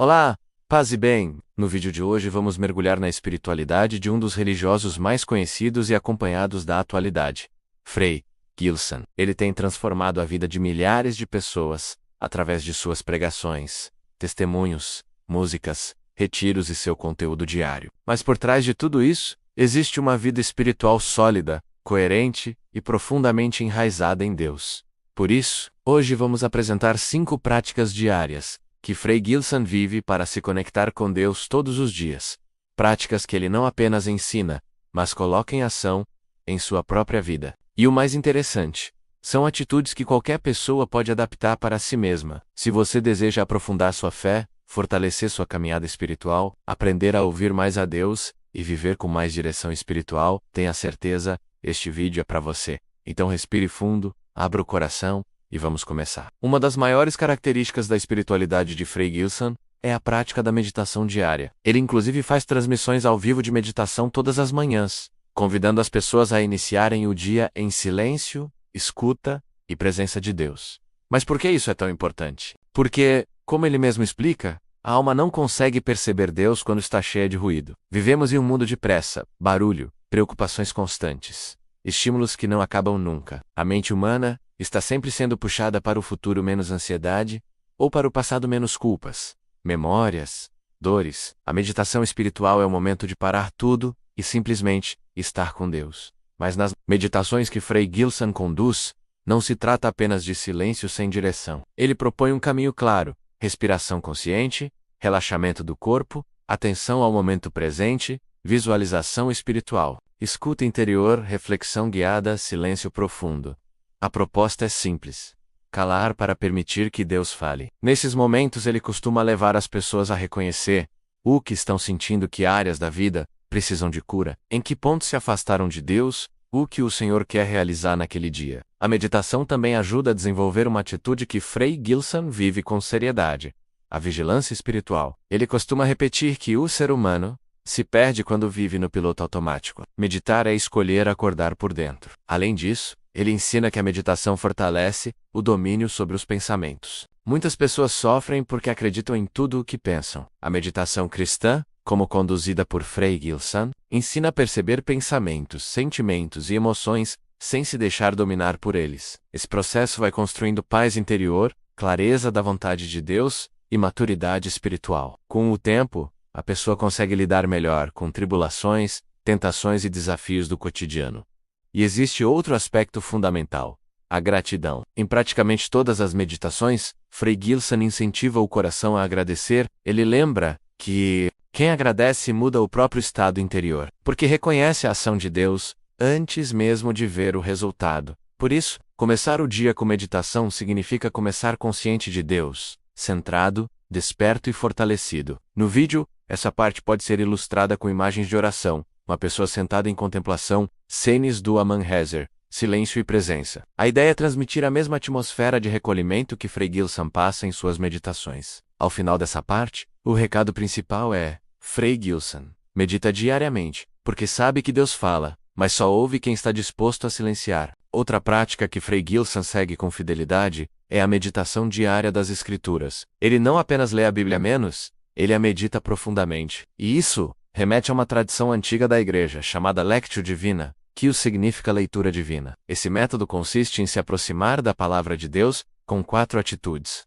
Olá, paz e bem! No vídeo de hoje vamos mergulhar na espiritualidade de um dos religiosos mais conhecidos e acompanhados da atualidade, Frei Gilson. Ele tem transformado a vida de milhares de pessoas através de suas pregações, testemunhos, músicas, retiros e seu conteúdo diário. Mas por trás de tudo isso, existe uma vida espiritual sólida, coerente e profundamente enraizada em Deus. Por isso, hoje vamos apresentar 5 práticas diárias que Frei Gilson vive para se conectar com Deus todos os dias. Práticas que ele não apenas ensina, mas coloca em ação em sua própria vida. E o mais interessante, são atitudes que qualquer pessoa pode adaptar para si mesma. Se você deseja aprofundar sua fé, fortalecer sua caminhada espiritual, aprender a ouvir mais a Deus e viver com mais direção espiritual, tenha certeza, este vídeo é para você. Então respire fundo, abra o coração e vamos começar. Uma das maiores características da espiritualidade de Frei Gilson é a prática da meditação diária. Ele inclusive faz transmissões ao vivo de meditação todas as manhãs, convidando as pessoas a iniciarem o dia em silêncio, escuta e presença de Deus. Mas por que isso é tão importante? Porque, como ele mesmo explica, a alma não consegue perceber Deus quando está cheia de ruído. Vivemos em um mundo de pressa, barulho, preocupações constantes, estímulos que não acabam nunca. A mente humana está sempre sendo puxada para o futuro menos ansiedade, ou para o passado menos culpas, memórias, dores. A meditação espiritual é o momento de parar tudo e simplesmente estar com Deus. Mas nas meditações que Frei Gilson conduz, não se trata apenas de silêncio sem direção. Ele propõe um caminho claro: respiração consciente, relaxamento do corpo, atenção ao momento presente, visualização espiritual, escuta interior, reflexão guiada, silêncio profundo. A proposta é simples: calar para permitir que Deus fale. Nesses momentos ele costuma levar as pessoas a reconhecer o que estão sentindo, que áreas da vida precisam de cura, em que pontos se afastaram de Deus, o que o Senhor quer realizar naquele dia. A meditação também ajuda a desenvolver uma atitude que Frei Gilson vive com seriedade: a vigilância espiritual. Ele costuma repetir que o ser humano se perde quando vive no piloto automático. Meditar é escolher acordar por dentro. Além disso, ele ensina que a meditação fortalece o domínio sobre os pensamentos. Muitas pessoas sofrem porque acreditam em tudo o que pensam. A meditação cristã, como conduzida por Frei Gilson, ensina a perceber pensamentos, sentimentos e emoções sem se deixar dominar por eles. Esse processo vai construindo paz interior, clareza da vontade de Deus e maturidade espiritual. Com o tempo, a pessoa consegue lidar melhor com tribulações, tentações e desafios do cotidiano. E existe outro aspecto fundamental: a gratidão. Em praticamente todas as meditações, Frei Gilson incentiva o coração a agradecer. Ele lembra que quem agradece muda o próprio estado interior, porque reconhece a ação de Deus antes mesmo de ver o resultado. Por isso, começar o dia com meditação significa começar consciente de Deus, centrado, desperto e fortalecido. No vídeo, essa parte pode ser ilustrada com imagens de oração, uma pessoa sentada em contemplação, cenas do Amanhecer, silêncio e presença. A ideia é transmitir a mesma atmosfera de recolhimento que Frei Gilson passa em suas meditações. Ao final dessa parte, o recado principal é: Frei Gilson medita diariamente, porque sabe que Deus fala, mas só ouve quem está disposto a silenciar. Outra prática que Frei Gilson segue com fidelidade é a meditação diária das Escrituras. Ele não apenas lê a Bíblia menos, ele a medita profundamente. E isso remete a uma tradição antiga da Igreja, chamada Lectio Divina, que significa leitura divina. Esse método consiste em se aproximar da Palavra de Deus com 4 atitudes.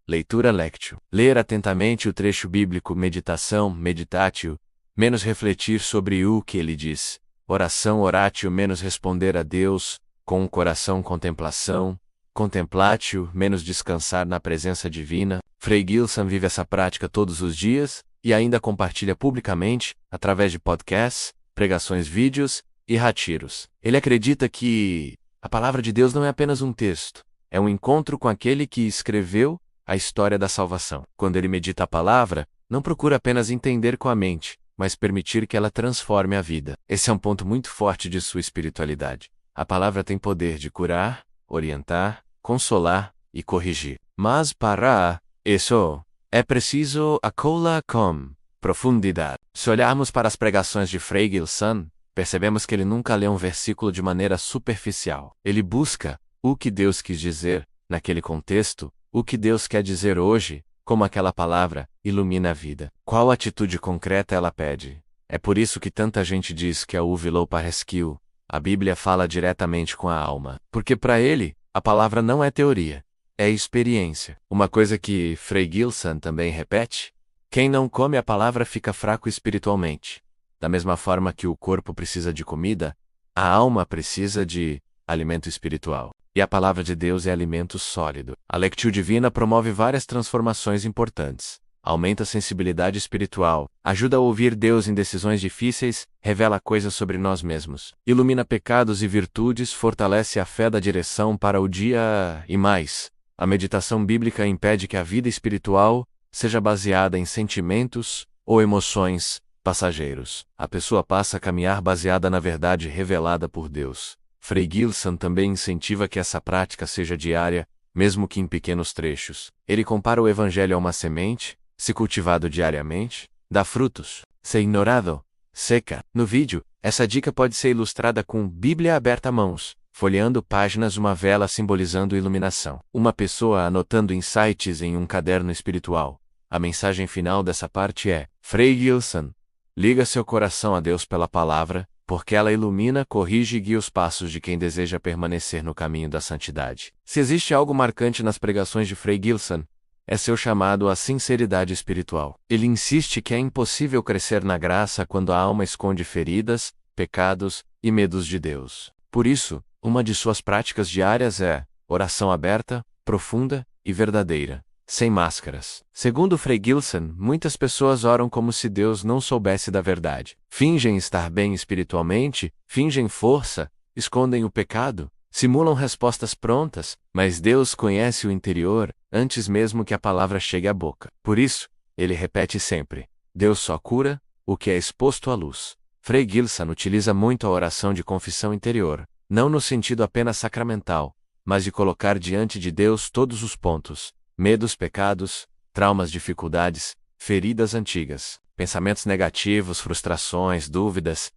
Leitura Lectio: ler atentamente o trecho bíblico. Meditação, meditatio, menos refletir sobre o que ele diz. Oração, oratio, menos responder a Deus com o coração. Contemplação, contemplatio, menos descansar na presença divina. Frei Gilson vive essa prática todos os dias e ainda compartilha publicamente, através de podcasts, pregações, vídeos e retiros. Ele acredita que a palavra de Deus não é apenas um texto, é um encontro com aquele que escreveu a história da salvação. Quando ele medita a palavra, não procura apenas entender com a mente, mas permitir que ela transforme a vida. Esse é um ponto muito forte de sua espiritualidade. A palavra tem poder de curar, orientar, consolar e corrigir. Mas para isso, é preciso acolhê-la com profundidade. Se olharmos para as pregações de Frei Gilson, percebemos que ele nunca lê um versículo de maneira superficial. Ele busca o que Deus quis dizer naquele contexto, o que Deus quer dizer hoje, como aquela palavra, ilumina a vida. Qual atitude concreta ela pede? É por isso que tanta gente diz que a uve loupa rescue. A Bíblia fala diretamente com a alma. Porque para ele, a palavra não é teoria. É experiência. Uma coisa que Frei Gilson também repete: quem não come a palavra fica fraco espiritualmente. Da mesma forma que o corpo precisa de comida, a alma precisa de alimento espiritual. E a palavra de Deus é alimento sólido. A Lectio Divina promove várias transformações importantes. Aumenta a sensibilidade espiritual, ajuda a ouvir Deus em decisões difíceis, revela coisas sobre nós mesmos, ilumina pecados e virtudes, fortalece a fé da direção para o dia e mais. A meditação bíblica impede que a vida espiritual seja baseada em sentimentos ou emoções passageiros. A pessoa passa a caminhar baseada na verdade revelada por Deus. Frei Gilson também incentiva que essa prática seja diária, mesmo que em pequenos trechos. Ele compara o evangelho a uma semente, se cultivado diariamente, dá frutos. Se ignorado, seca. No vídeo, essa dica pode ser ilustrada com Bíblia aberta a mãos, folheando páginas, uma vela simbolizando iluminação. Uma pessoa anotando insights em um caderno espiritual. A mensagem final dessa parte é: Frei Gilson, liga seu coração a Deus pela palavra, porque ela ilumina, corrige e guia os passos de quem deseja permanecer no caminho da santidade. Se existe algo marcante nas pregações de Frei Gilson, é seu chamado à sinceridade espiritual. Ele insiste que é impossível crescer na graça quando a alma esconde feridas, pecados e medos de Deus. Por isso, uma de suas práticas diárias é oração aberta, profunda e verdadeira, sem máscaras. Segundo Frei Gilson, muitas pessoas oram como se Deus não soubesse da verdade. Fingem estar bem espiritualmente, fingem força, escondem o pecado, simulam respostas prontas, mas Deus conhece o interior antes mesmo que a palavra chegue à boca. Por isso, ele repete sempre: Deus só cura o que é exposto à luz. Frei Gilson utiliza muito a oração de confissão interior, não no sentido apenas sacramental, mas de colocar diante de Deus todos os pontos: medos, pecados, traumas, dificuldades, feridas antigas, pensamentos negativos, frustrações, dúvidas.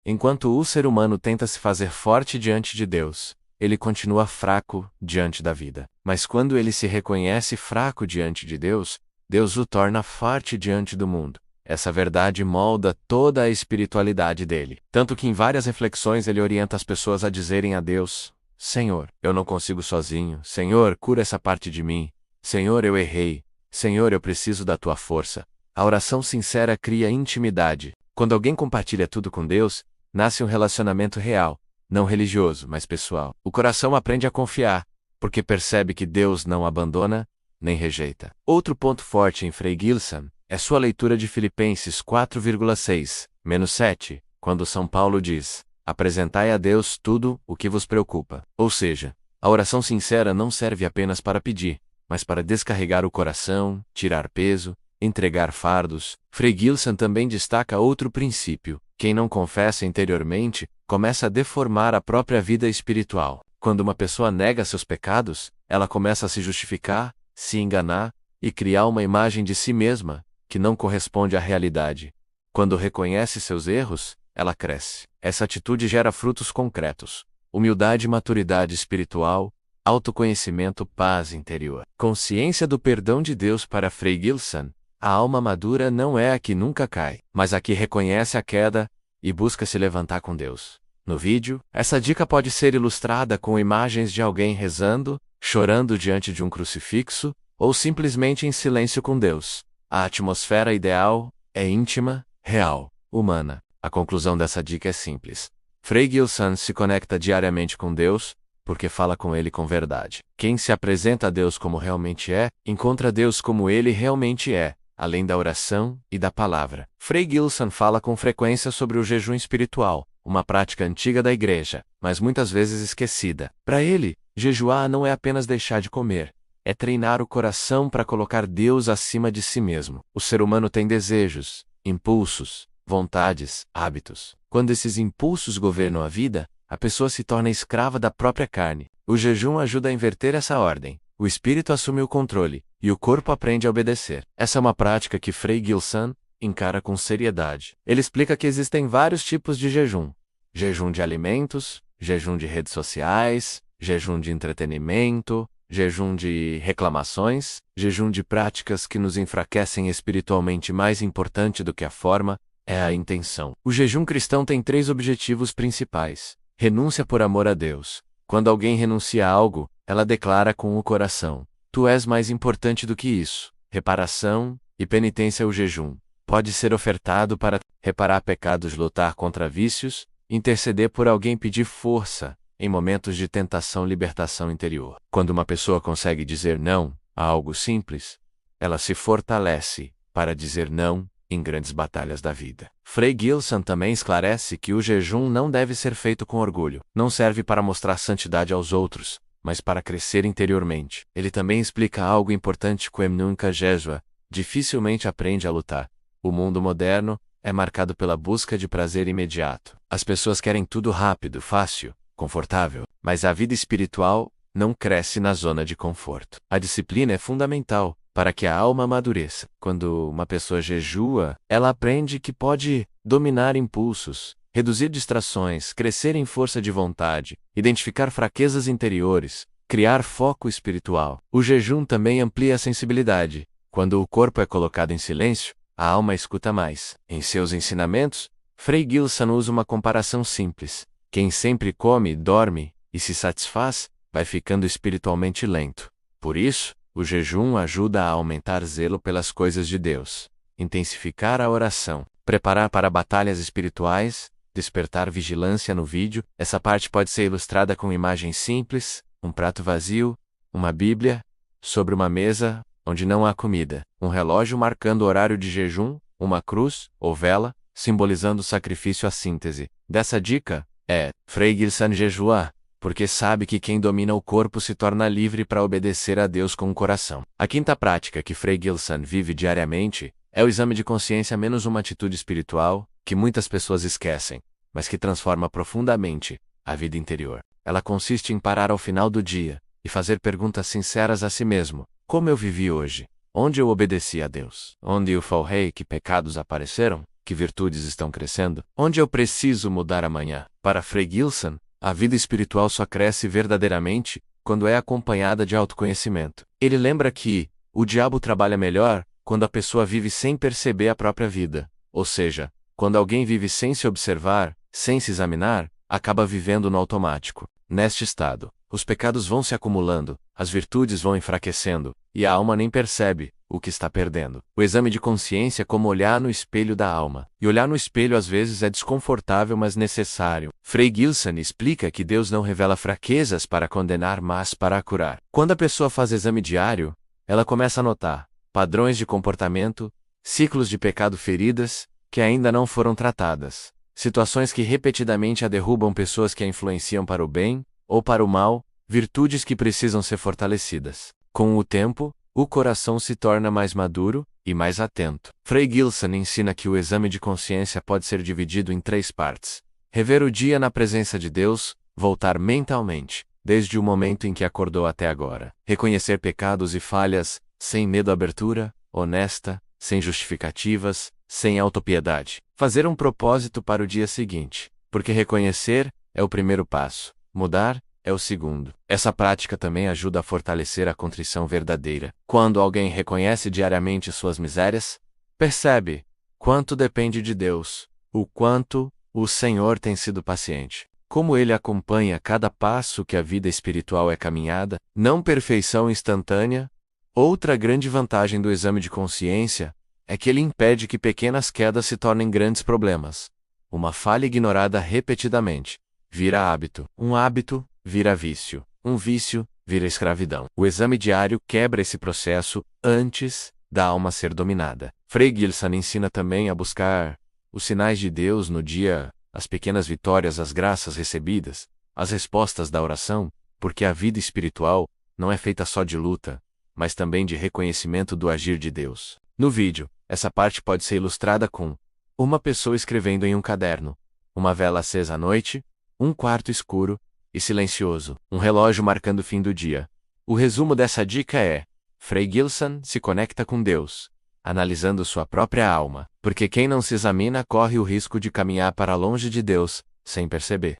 Enquanto o ser humano tenta se fazer forte diante de Deus, ele continua fraco diante da vida. Mas quando ele se reconhece fraco diante de Deus, Deus o torna forte diante do mundo. Essa verdade molda toda a espiritualidade dele. Tanto que em várias reflexões ele orienta as pessoas a dizerem a Deus: Senhor, eu não consigo sozinho. Senhor, cura essa parte de mim. Senhor, eu errei. Senhor, eu preciso da tua força. A oração sincera cria intimidade. Quando alguém compartilha tudo com Deus, nasce um relacionamento real, não religioso, mas pessoal. O coração aprende a confiar, porque percebe que Deus não abandona, nem rejeita. Outro ponto forte em Frei Gilson é sua leitura de Filipenses 4,6-7, quando São Paulo diz: apresentai a Deus tudo o que vos preocupa. Ou seja, a oração sincera não serve apenas para pedir, mas para descarregar o coração, tirar peso, entregar fardos. Frei Gilson também destaca outro princípio: quem não confessa interiormente, começa a deformar a própria vida espiritual. Quando uma pessoa nega seus pecados, ela começa a se justificar, se enganar e criar uma imagem de si mesma que não corresponde à realidade. Quando reconhece seus erros, ela cresce. Essa atitude gera frutos concretos: humildade e maturidade espiritual, autoconhecimento, paz interior. Consciência do perdão de Deus. Para Frei Gilson, a alma madura não é a que nunca cai, mas a que reconhece a queda e busca se levantar com Deus. No vídeo, essa dica pode ser ilustrada com imagens de alguém rezando, chorando diante de um crucifixo, ou simplesmente em silêncio com Deus. A atmosfera ideal é íntima, real, humana. A conclusão dessa dica é simples: Frei Gilson se conecta diariamente com Deus, porque fala com Ele com verdade. Quem se apresenta a Deus como realmente é, encontra Deus como Ele realmente é, além da oração e da palavra. Frei Gilson fala com frequência sobre o jejum espiritual, uma prática antiga da igreja, mas muitas vezes esquecida. Para ele, jejuar não é apenas deixar de comer, é treinar o coração para colocar Deus acima de si mesmo. O ser humano tem desejos, impulsos, vontades, hábitos. Quando esses impulsos governam a vida, a pessoa se torna escrava da própria carne. O jejum ajuda a inverter essa ordem. O espírito assume o controle, e o corpo aprende a obedecer. Essa é uma prática que Frei Gilson encara com seriedade. Ele explica que existem vários tipos de jejum: jejum de alimentos, jejum de redes sociais, jejum de entretenimento, jejum de reclamações, jejum de práticas que nos enfraquecem espiritualmente. Mais importante do que a forma é a intenção. O jejum cristão tem 3 objetivos principais. Renúncia por amor a Deus. Quando alguém renuncia a algo, ela declara com o coração: Tu és mais importante do que isso. Reparação e penitência. O jejum pode ser ofertado para reparar pecados, lutar contra vícios, interceder por alguém, pedir força em momentos de tentação, libertação interior. Quando uma pessoa consegue dizer não a algo simples, ela se fortalece para dizer não em grandes batalhas da vida. Frei Gilson também esclarece que o jejum não deve ser feito com orgulho. Não serve para mostrar santidade aos outros, mas para crescer interiormente. Ele também explica algo importante: quem nunca jejua, dificilmente aprende a lutar. O mundo moderno é marcado pela busca de prazer imediato. As pessoas querem tudo rápido, fácil, confortável, mas a vida espiritual não cresce na zona de conforto. A disciplina é fundamental para que a alma amadureça. Quando uma pessoa jejua, ela aprende que pode dominar impulsos, reduzir distrações, crescer em força de vontade, identificar fraquezas interiores, criar foco espiritual. O jejum também amplia a sensibilidade. Quando o corpo é colocado em silêncio, a alma escuta mais. Em seus ensinamentos, Frei Gilson usa uma comparação simples: quem sempre come, dorme e se satisfaz, vai ficando espiritualmente lento. Por isso, o jejum ajuda a aumentar zelo pelas coisas de Deus, intensificar a oração, preparar para batalhas espirituais, despertar vigilância. No vídeo, essa parte pode ser ilustrada com imagens simples: um prato vazio, uma Bíblia, sobre uma mesa onde não há comida, um relógio marcando o horário de jejum, uma cruz ou vela, simbolizando o sacrifício. A síntese dessa dica é: Frei Gilson jejua porque sabe que quem domina o corpo se torna livre para obedecer a Deus com o coração. A quinta prática que Frei Gilson vive diariamente é o exame de consciência, menos uma atitude espiritual que muitas pessoas esquecem, mas que transforma profundamente a vida interior. Ela consiste em parar ao final do dia e fazer perguntas sinceras a si mesmo: como eu vivi hoje? Onde eu obedeci a Deus? Onde eu falhei? Que pecados apareceram? Que virtudes estão crescendo? Onde eu preciso mudar amanhã? Para Frei Gilson, a vida espiritual só cresce verdadeiramente quando é acompanhada de autoconhecimento. Ele lembra que o diabo trabalha melhor quando a pessoa vive sem perceber a própria vida. Ou seja, quando alguém vive sem se observar, sem se examinar, acaba vivendo no automático. Neste estado, os pecados vão se acumulando, as virtudes vão enfraquecendo, e a alma nem percebe o que está perdendo. O exame de consciência é como olhar no espelho da alma. E olhar no espelho às vezes é desconfortável, mas necessário. Frei Gilson explica que Deus não revela fraquezas para condenar, mas para curar. Quando a pessoa faz exame diário, ela começa a notar padrões de comportamento, ciclos de pecado, feridas que ainda não foram tratadas, situações que repetidamente a derrubam, pessoas que a influenciam para o bem ou para o mal, virtudes que precisam ser fortalecidas. Com o tempo, o coração se torna mais maduro e mais atento. Frei Gilson ensina que o exame de consciência pode ser dividido em 3 partes: rever o dia na presença de Deus, voltar mentalmente, desde o momento em que acordou até agora, reconhecer pecados e falhas, sem medo, abertura, honesta, sem justificativas, sem autopiedade. Fazer um propósito para o dia seguinte, porque reconhecer é o primeiro passo, mudar é o segundo. Essa prática também ajuda a fortalecer a contrição verdadeira. Quando alguém reconhece diariamente suas misérias, percebe quanto depende de Deus, o quanto o Senhor tem sido paciente, como Ele acompanha cada passo que a vida espiritual é caminhada, não perfeição instantânea. Outra grande vantagem do exame de consciência é que ele impede que pequenas quedas se tornem grandes problemas. Uma falha ignorada repetidamente vira hábito. Um hábito vira vício. Um vício vira escravidão. O exame diário quebra esse processo antes da alma ser dominada. Frei Gilson ensina também a buscar os sinais de Deus no dia, as pequenas vitórias, as graças recebidas, as respostas da oração, porque a vida espiritual não é feita só de luta, mas também de reconhecimento do agir de Deus. No vídeo, essa parte pode ser ilustrada com uma pessoa escrevendo em um caderno, uma vela acesa à noite, um quarto escuro e silencioso, um relógio marcando o fim do dia. O resumo dessa dica é: Frei Gilson se conecta com Deus, analisando sua própria alma, porque quem não se examina corre o risco de caminhar para longe de Deus, sem perceber.